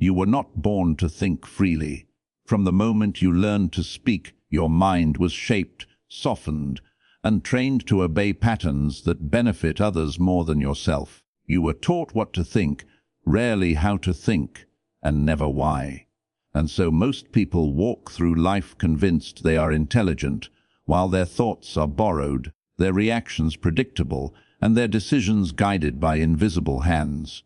You were not born to think freely. From the moment you learned to speak, your mind was shaped, softened, and trained to obey patterns that benefit others more than yourself. You were taught what to think, rarely how to think, and never why. And so most people walk through life convinced they are intelligent, while their thoughts are borrowed, their reactions predictable, and their decisions guided by invisible hands.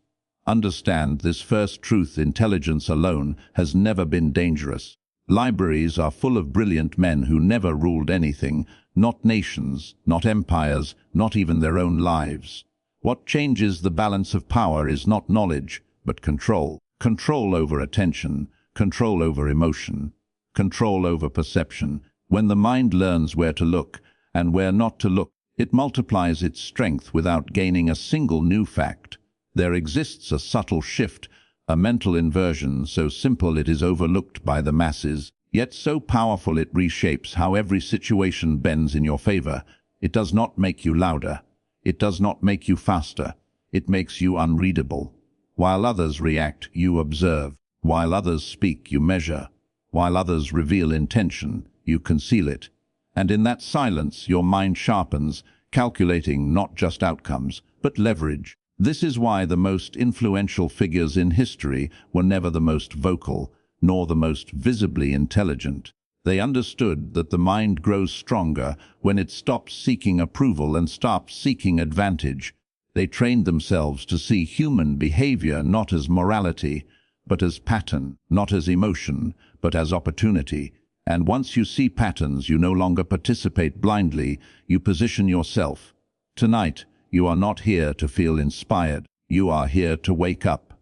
Understand this first truth: intelligence alone has never been dangerous. Libraries are full of brilliant men who never ruled anything, not nations, not empires, not even their own lives. What changes the balance of power is not knowledge, but control. Control over attention, control over emotion, control over perception. When the mind learns where to look and where not to look, it multiplies its strength without gaining a single new fact. There exists a subtle shift, a mental inversion so simple it is overlooked by the masses, yet so powerful it reshapes how every situation bends in your favor. It does not make you louder. It does not make you faster. It makes you unreadable. While others react, you observe. While others speak, you measure. While others reveal intention, you conceal it. And in that silence, your mind sharpens, calculating not just outcomes, but leverage. This is why the most influential figures in history were never the most vocal, nor the most visibly intelligent. They understood that the mind grows stronger when it stops seeking approval and starts seeking advantage. They trained themselves to see human behavior not as morality, but as pattern, not as emotion, but as opportunity. And once you see patterns, you no longer participate blindly, you position yourself. Tonight, you are not here to feel inspired. You are here to wake up.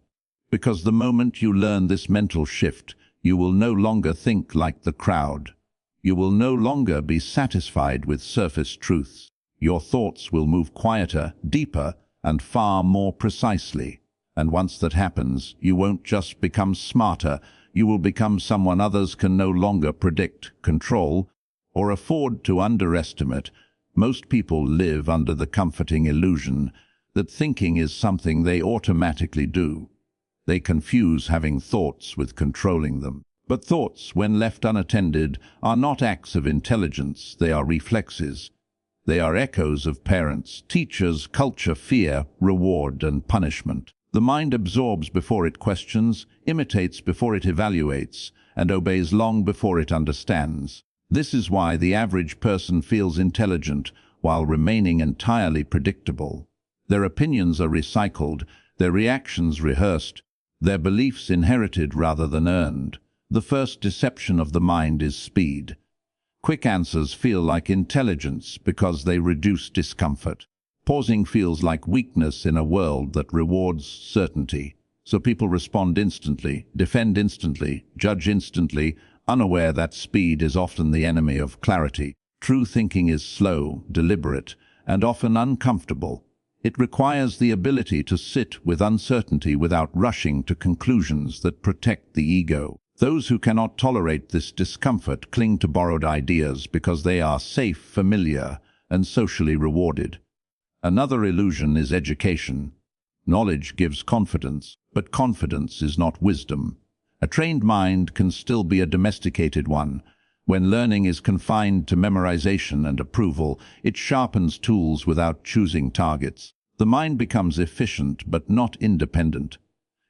Because the moment you learn this mental shift, you will no longer think like the crowd. You will no longer be satisfied with surface truths. Your thoughts will move quieter, deeper, and far more precisely. And once that happens, you won't just become smarter, you will become someone others can no longer predict, control, or afford to underestimate. Most people live under the comforting illusion that thinking is something they automatically do. They confuse having thoughts with controlling them. But thoughts, when left unattended, are not acts of intelligence, they are reflexes. They are echoes of parents, teachers, culture, fear, reward, and punishment. The mind absorbs before it questions, imitates before it evaluates, and obeys long before it understands. This is why the average person feels intelligent while remaining entirely predictable. Their opinions are recycled, their reactions rehearsed, their beliefs inherited rather than earned. The first deception of the mind is speed. Quick answers feel like intelligence because they reduce discomfort. Pausing feels like weakness in a world that rewards certainty. So people respond instantly, defend instantly, judge instantly, unaware that speed is often the enemy of clarity. True thinking is slow, deliberate, and often uncomfortable. It requires the ability to sit with uncertainty without rushing to conclusions that protect the ego. Those who cannot tolerate this discomfort cling to borrowed ideas because they are safe, familiar, and socially rewarded. Another illusion is education. Knowledge gives confidence, but confidence is not wisdom. A trained mind can still be a domesticated one. When learning is confined to memorization and approval, it sharpens tools without choosing targets. The mind becomes efficient but not independent.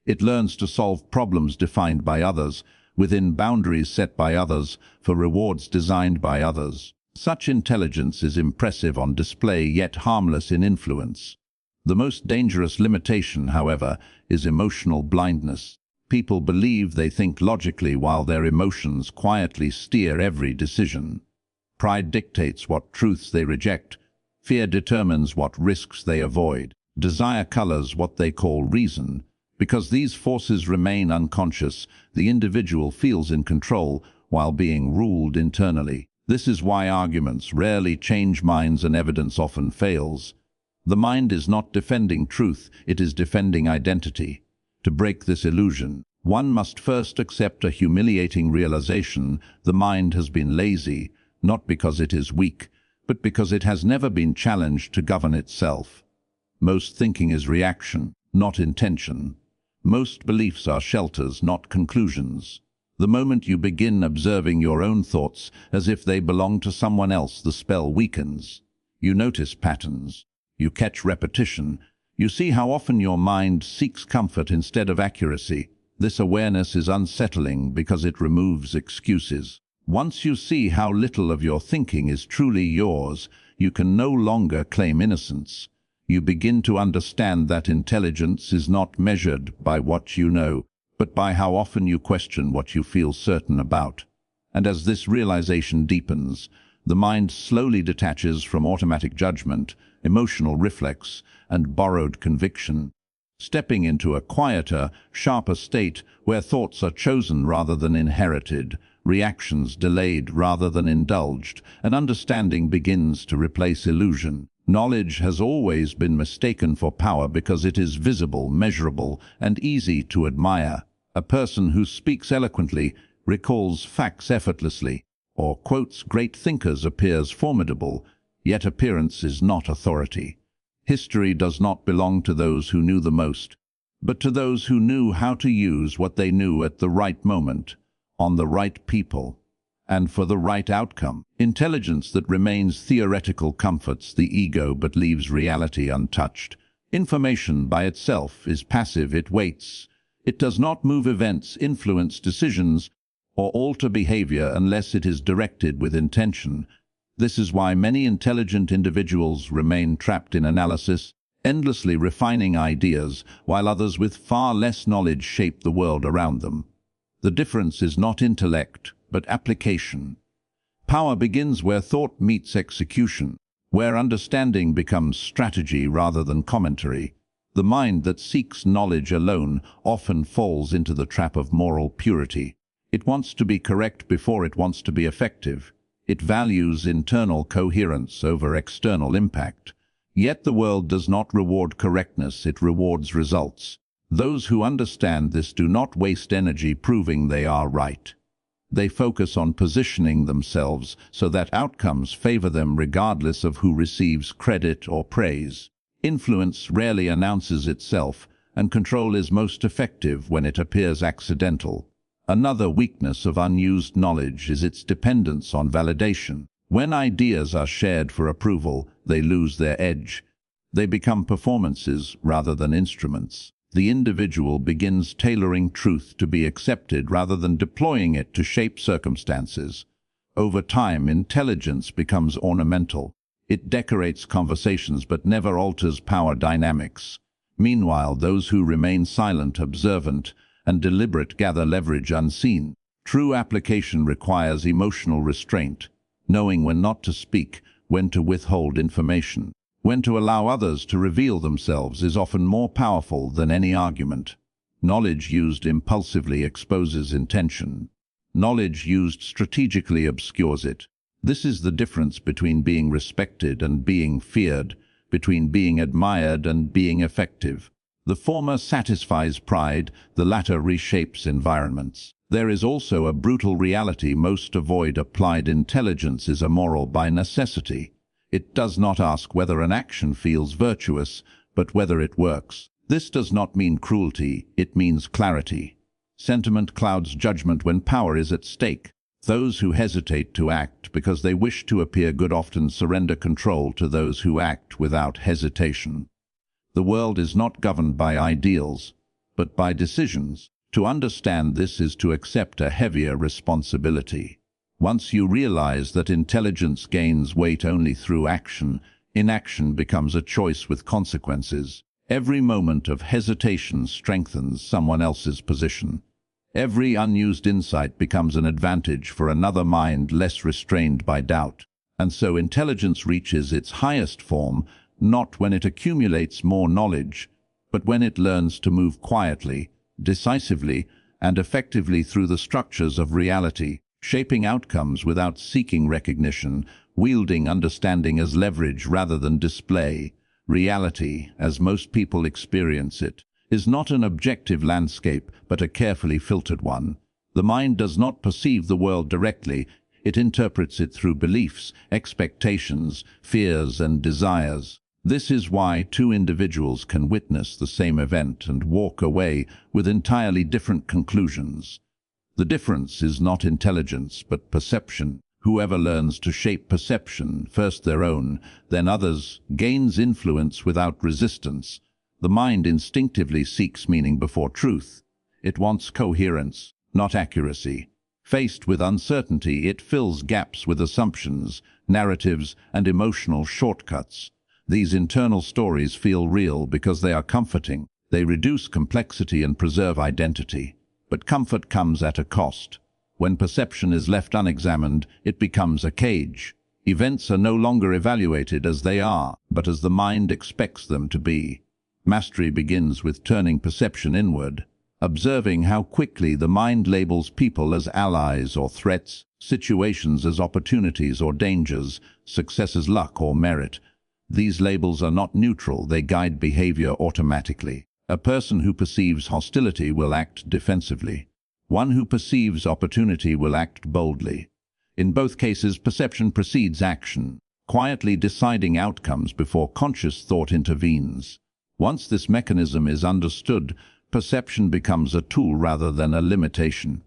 It learns to solve problems defined by others, within boundaries set by others, for rewards designed by others. Such intelligence is impressive on display, yet harmless in influence. The most dangerous limitation, however, is emotional blindness. People believe they think logically while their emotions quietly steer every decision. Pride dictates what truths they reject. Fear determines what risks they avoid. Desire colors what they call reason. Because these forces remain unconscious, the individual feels in control while being ruled internally. This is why arguments rarely change minds and evidence often fails. The mind is not defending truth, it is defending identity. To break this illusion, one must first accept a humiliating realization: the mind has been lazy, not because it is weak, but because it has never been challenged to govern itself. Most thinking is reaction, not intention. Most beliefs are shelters, not conclusions. The moment you begin observing your own thoughts as if they belong to someone else, the spell weakens. You notice patterns. You catch repetition. You see how often your mind seeks comfort instead of accuracy. This awareness is unsettling because it removes excuses. Once you see how little of your thinking is truly yours, you can no longer claim innocence. You begin to understand that intelligence is not measured by what you know, but by how often you question what you feel certain about. And as this realization deepens, the mind slowly detaches from automatic judgment, emotional reflex, and borrowed conviction, stepping into a quieter, sharper state where thoughts are chosen rather than inherited, reactions delayed rather than indulged, and understanding begins to replace illusion. Knowledge has always been mistaken for power because it is visible, measurable, and easy to admire. A person who speaks eloquently, recalls facts effortlessly, or quotes great thinkers appears formidable, yet appearance is not authority. History does not belong to those who knew the most, but to those who knew how to use what they knew at the right moment, on the right people, and for the right outcome. Intelligence that remains theoretical comforts the ego but leaves reality untouched. Information by itself is passive, it waits. It does not move events, influence decisions, or alter behavior unless it is directed with intention. This is why many intelligent individuals remain trapped in analysis, endlessly refining ideas, while others with far less knowledge shape the world around them. The difference is not intellect, but application. Power begins where thought meets execution, where understanding becomes strategy rather than commentary. The mind that seeks knowledge alone often falls into the trap of moral purity. It wants to be correct before it wants to be effective. It values internal coherence over external impact. Yet the world does not reward correctness, it rewards results. Those who understand this do not waste energy proving they are right. They focus on positioning themselves so that outcomes favor them regardless of who receives credit or praise. Influence rarely announces itself, and control is most effective when it appears accidental. Another weakness of unused knowledge is its dependence on validation. When ideas are shared for approval, they lose their edge. They become performances rather than instruments. The individual begins tailoring truth to be accepted rather than deploying it to shape circumstances. Over time, intelligence becomes ornamental. It decorates conversations but never alters power dynamics. Meanwhile, those who remain silent, observant, and deliberate gather leverage unseen. True application requires emotional restraint, knowing when not to speak, when to withhold information. When to allow others to reveal themselves is often more powerful than any argument. Knowledge used impulsively exposes intention. Knowledge used strategically obscures it. This is the difference between being respected and being feared, between being admired and being effective. The former satisfies pride, the latter reshapes environments. There is also a brutal reality most avoid. Applied intelligence is immoral by necessity. It does not ask whether an action feels virtuous, but whether it works. This does not mean cruelty, it means clarity. Sentiment clouds judgment when power is at stake. Those who hesitate to act because they wish to appear good often surrender control to those who act without hesitation. The world is not governed by ideals, but by decisions. To understand this is to accept a heavier responsibility. Once you realize that intelligence gains weight only through action, inaction becomes a choice with consequences. Every moment of hesitation strengthens someone else's position. Every unused insight becomes an advantage for another mind less restrained by doubt. And so intelligence reaches its highest form, not when it accumulates more knowledge, but when it learns to move quietly, decisively, and effectively through the structures of reality, shaping outcomes without seeking recognition, wielding understanding as leverage rather than display. Reality, as most people experience it, is not an objective landscape, but a carefully filtered one. The mind does not perceive the world directly, it interprets it through beliefs, expectations, fears, and desires. This is why two individuals can witness the same event and walk away with entirely different conclusions. The difference is not intelligence, but perception. Whoever learns to shape perception, first their own, then others, gains influence without resistance. The mind instinctively seeks meaning before truth. It wants coherence, not accuracy. Faced with uncertainty, it fills gaps with assumptions, narratives, and emotional shortcuts. These internal stories feel real because they are comforting. They reduce complexity and preserve identity. But comfort comes at a cost. When perception is left unexamined, it becomes a cage. Events are no longer evaluated as they are, but as the mind expects them to be. Mastery begins with turning perception inward, observing how quickly the mind labels people as allies or threats, situations as opportunities or dangers, success as luck or merit. These labels are not neutral, they guide behavior automatically. A person who perceives hostility will act defensively. One who perceives opportunity will act boldly. In both cases, perception precedes action, quietly deciding outcomes before conscious thought intervenes. Once this mechanism is understood, perception becomes a tool rather than a limitation.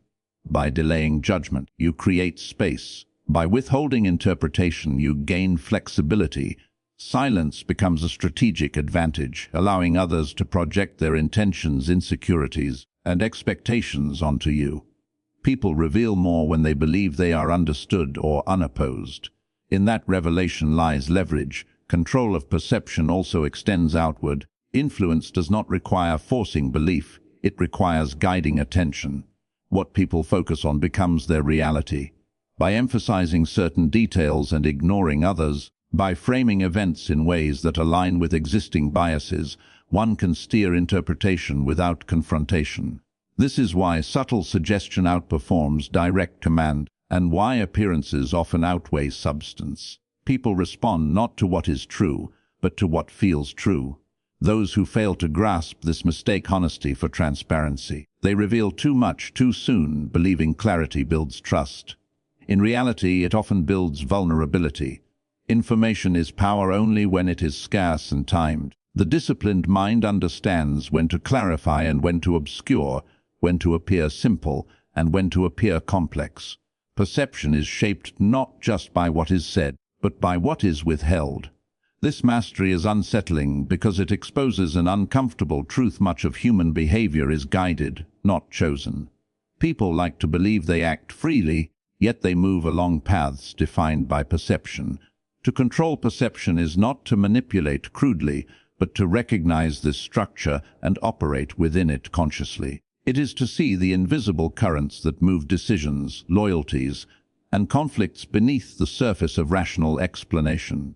By delaying judgment, you create space. By withholding interpretation, you gain flexibility. Silence becomes a strategic advantage, allowing others to project their intentions, insecurities, and expectations onto you. People reveal more when they believe they are understood or unopposed. In that revelation lies leverage. Control of perception also extends outward. Influence does not require forcing belief, it requires guiding attention. What people focus on becomes their reality. By emphasizing certain details and ignoring others, by framing events in ways that align with existing biases, one can steer interpretation without confrontation. This is why subtle suggestion outperforms direct command, and why appearances often outweigh substance. People respond not to what is true, but to what feels true. Those who fail to grasp this mistake honesty for transparency. They reveal too much too soon, believing clarity builds trust. In reality, it often builds vulnerability. Information is power only when it is scarce and timed. The disciplined mind understands when to clarify and when to obscure, when to appear simple and when to appear complex. Perception is shaped not just by what is said, but by what is withheld. This mastery is unsettling because it exposes an uncomfortable truth: much of human behavior is guided, not chosen. People like to believe they act freely, yet they move along paths defined by perception. To control perception is not to manipulate crudely, but to recognize this structure and operate within it consciously. It is to see the invisible currents that move decisions, loyalties, and conflicts beneath the surface of rational explanation.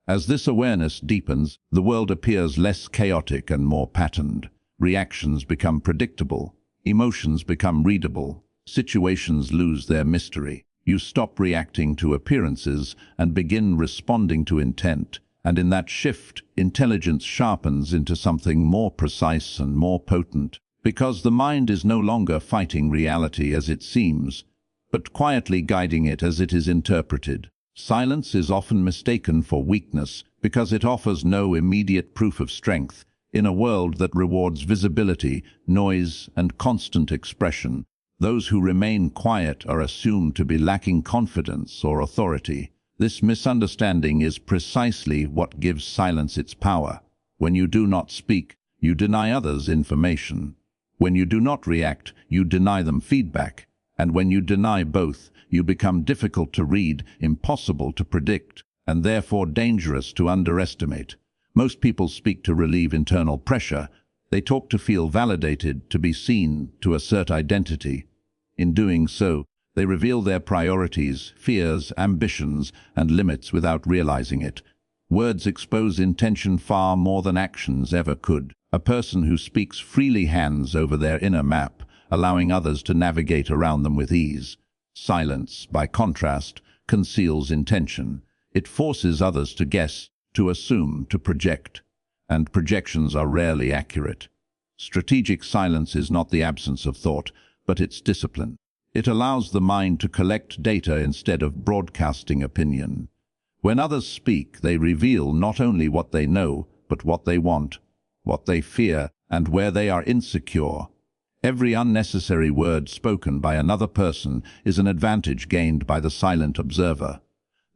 As this awareness deepens, the world appears less chaotic and more patterned. Reactions become predictable, emotions become readable, situations lose their mystery. You stop reacting to appearances and begin responding to intent, and in that shift, intelligence sharpens into something more precise and more potent, because the mind is no longer fighting reality as it seems, but quietly guiding it as it is interpreted. Silence is often mistaken for weakness because it offers no immediate proof of strength. In a world that rewards visibility, noise, and constant expression, those who remain quiet are assumed to be lacking confidence or authority. This misunderstanding is precisely what gives silence its power. When you do not speak, you deny others information. When you do not react, you deny them feedback. And when you deny both, you become difficult to read, impossible to predict, and therefore dangerous to underestimate. Most people speak to relieve internal pressure. They talk to feel validated, to be seen, to assert identity. In doing so, they reveal their priorities, fears, ambitions, and limits without realizing it. Words expose intention far more than actions ever could. A person who speaks freely hands over their inner map, allowing others to navigate around them with ease. Silence, by contrast, conceals intention. It forces others to guess, to assume, to project. And projections are rarely accurate. Strategic silence is not the absence of thought, but its discipline. It allows the mind to collect data instead of broadcasting opinion. When others speak, they reveal not only what they know, but what they want, what they fear, and where they are insecure. Every unnecessary word spoken by another person is an advantage gained by the silent observer.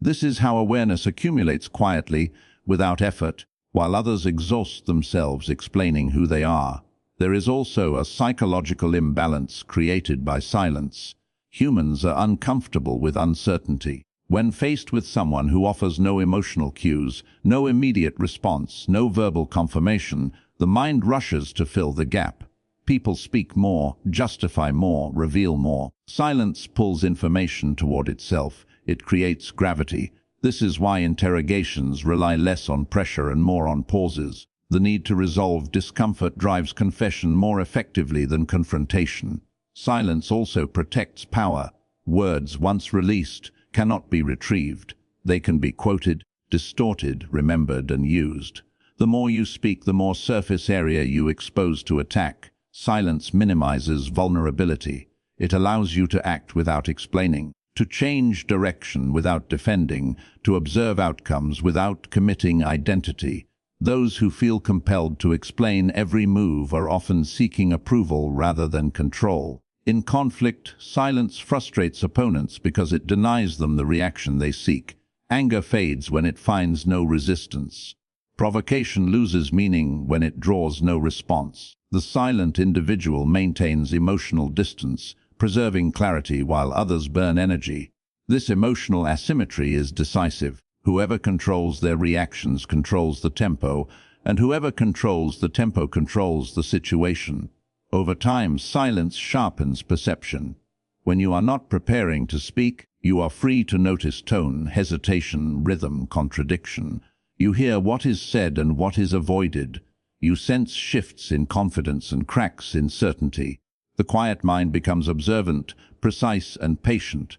This is how awareness accumulates quietly, without effort, while others exhaust themselves explaining who they are. There is also a psychological imbalance created by silence. Humans are uncomfortable with uncertainty. When faced with someone who offers no emotional cues, no immediate response, no verbal confirmation, the mind rushes to fill the gap. People speak more, justify more, reveal more. Silence pulls information toward itself. It creates gravity. This is why interrogations rely less on pressure and more on pauses. The need to resolve discomfort drives confession more effectively than confrontation. Silence also protects power. Words, once released, cannot be retrieved. They can be quoted, distorted, remembered, and used. The more you speak, the more surface area you expose to attack. Silence minimizes vulnerability. It allows you to act without explaining, to change direction without defending, to observe outcomes without committing identity. Those who feel compelled to explain every move are often seeking approval rather than control. In conflict, silence frustrates opponents because it denies them the reaction they seek. Anger fades when it finds no resistance. Provocation loses meaning when it draws no response. The silent individual maintains emotional distance, preserving clarity while others burn energy. This emotional asymmetry is decisive. Whoever controls their reactions controls the tempo, and whoever controls the tempo controls the situation. Over time, silence sharpens perception. When you are not preparing to speak, you are free to notice tone, hesitation, rhythm, contradiction. You hear what is said and what is avoided. You sense shifts in confidence and cracks in certainty. The quiet mind becomes observant, precise, and patient.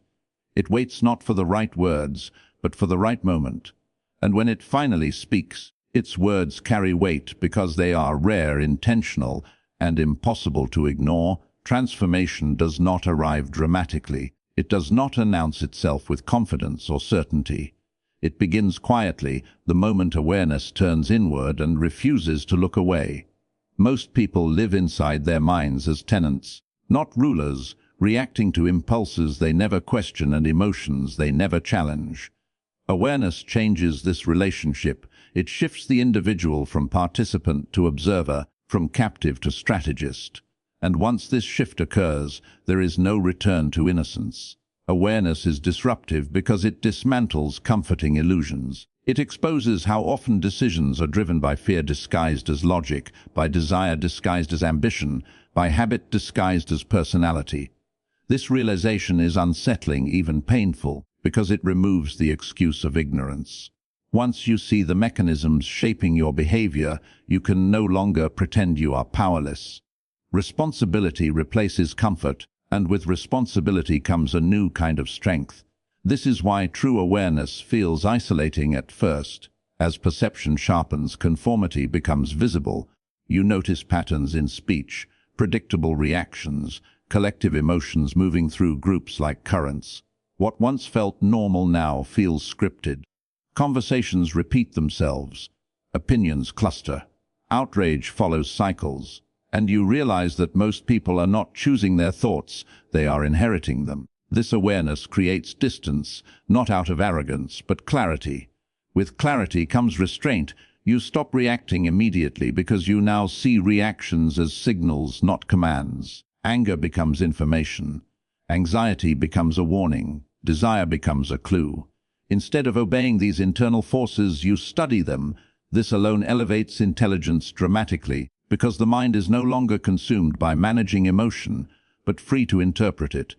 It waits not for the right words, but for the right moment. And when it finally speaks, its words carry weight because they are rare, intentional, and impossible to ignore. Transformation does not arrive dramatically. It does not announce itself with confidence or certainty. It begins quietly, the moment awareness turns inward and refuses to look away. Most people live inside their minds as tenants, not rulers, reacting to impulses they never question and emotions they never challenge. Awareness changes this relationship. It shifts the individual from participant to observer, from captive to strategist. And once this shift occurs, there is no return to innocence. Awareness is disruptive because it dismantles comforting illusions. It exposes how often decisions are driven by fear disguised as logic, by desire disguised as ambition, by habit disguised as personality. This realization is unsettling, even painful, because it removes the excuse of ignorance. Once you see the mechanisms shaping your behavior, you can no longer pretend you are powerless. Responsibility replaces comfort, and with responsibility comes a new kind of strength. This is why true awareness feels isolating at first. As perception sharpens, conformity becomes visible. You notice patterns in speech, predictable reactions, collective emotions moving through groups like currents. What once felt normal now feels scripted. Conversations repeat themselves. Opinions cluster. Outrage follows cycles. And you realize that most people are not choosing their thoughts, they are inheriting them. This awareness creates distance, not out of arrogance, but clarity. With clarity comes restraint. You stop reacting immediately because you now see reactions as signals, not commands. Anger becomes information. Anxiety becomes a warning. Desire becomes a clue. Instead of obeying these internal forces, you study them. This alone elevates intelligence dramatically, because the mind is no longer consumed by managing emotion, but free to interpret it.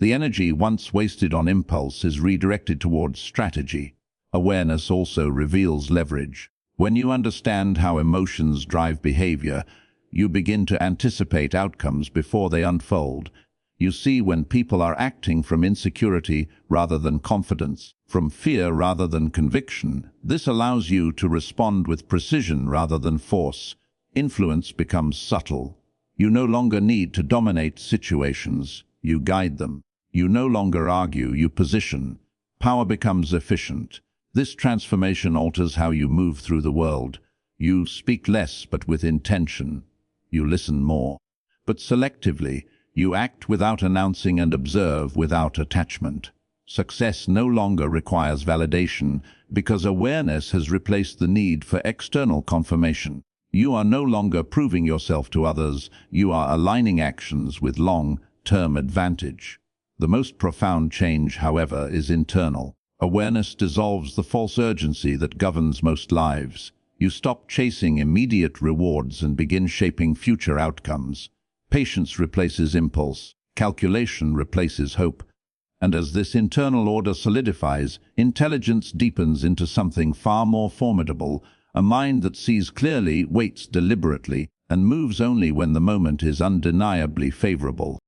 The energy once wasted on impulse is redirected towards strategy. Awareness also reveals leverage. When you understand how emotions drive behavior, you begin to anticipate outcomes before they unfold. You see when people are acting from insecurity rather than confidence, from fear rather than conviction. This allows you to respond with precision rather than force. Influence becomes subtle. You no longer need to dominate situations, you guide them. You no longer argue, you position. Power becomes efficient. This transformation alters how you move through the world. You speak less but with intention. You listen more, but selectively. You act without announcing and observe without attachment. Success no longer requires validation because awareness has replaced the need for external confirmation. You are no longer proving yourself to others, you are aligning actions with long-term advantage. The most profound change, however, is internal. Awareness dissolves the false urgency that governs most lives. You stop chasing immediate rewards and begin shaping future outcomes. Patience replaces impulse, calculation replaces hope, and as this internal order solidifies, intelligence deepens into something far more formidable, a mind that sees clearly, waits deliberately, and moves only when the moment is undeniably favorable.